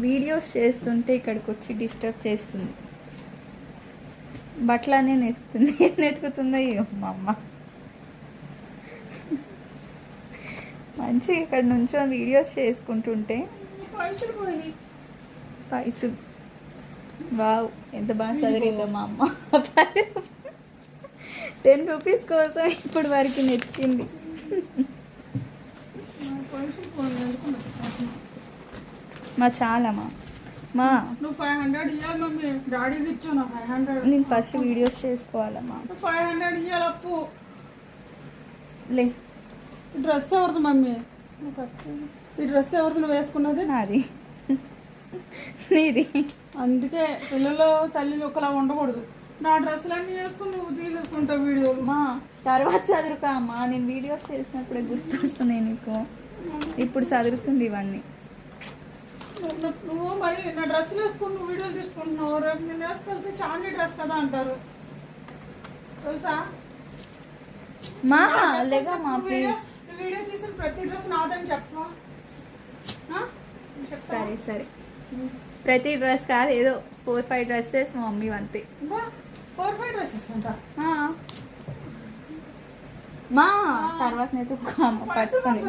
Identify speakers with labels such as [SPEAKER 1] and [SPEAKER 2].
[SPEAKER 1] Videos చేస్తుంటే ఇక్కడికి వచ్చి డిస్టర్బ్ చేస్తుంది. బట్టలనే నెత్తుతుంది. నెతుకుతుందో మా అమ్మ. మంచిగా ఇక్కడ నుంచో వీడియోస్ చేసుకుంటుంటే పైసలు వావ్ ఎంత బాగా చదివిందో మా అమ్మ. 10 రూపీస్ కోసం ఇప్పుడు వరకు నెత్తింది. మా చాలమ్మా మా
[SPEAKER 2] నువ్వు 500 ఇవ్వాలి మమ్మీ. డాడీకి ఇచ్చాను 500.
[SPEAKER 1] నేను ఫస్ట్ వీడియోస్ చేసుకోవాలమ్మా.
[SPEAKER 2] 500 ఇవ్వాలి అప్పు.
[SPEAKER 1] లే
[SPEAKER 2] డ్రెస్ ఎవరిది మమ్మీ? ఈ డ్రెస్ ఎవరిది నువ్వు వేసుకున్నది?
[SPEAKER 1] నాది. నీది.
[SPEAKER 2] అందుకే పిల్లలు తల్లిలు ఒకలా ఉండకూడదు. నా డ్రెస్సులన్నీ వేసుకుని నువ్వు తీసేసుకుంటావు వీడియోలు.
[SPEAKER 1] మా తర్వాత చదువుకా అమ్మా. నేను వీడియోస్ చేసినప్పుడే గుర్తొస్తున్నాయి నీకు. ఇప్పుడు చదువుతుంది ఇవన్నీ.
[SPEAKER 2] నువ్వు మరి నా డ్రెస్సులు వేసుకుని నువ్వు వీడియోలు తీసుకుంటున్నావు. రేపు నేను వేసుకెళ్తే చాందీ డ్రెస్ కదా అంటారు తెలుసా?
[SPEAKER 1] మా లేగా మా ప్లీజ్.
[SPEAKER 2] వీడియో తీసిన ప్రతి డ్రెస్ నాదని చెప్పవా?
[SPEAKER 1] సరే సరే, ప్రతి డ్రెస్ కాదు, ఏదో 4-5 డ్రెస్సెస్ మా మమ్మీ అంతే.
[SPEAKER 2] 4-5 డ్రెస్సెస్ అంట
[SPEAKER 1] మా తర్వాత నేను పట్టుకొని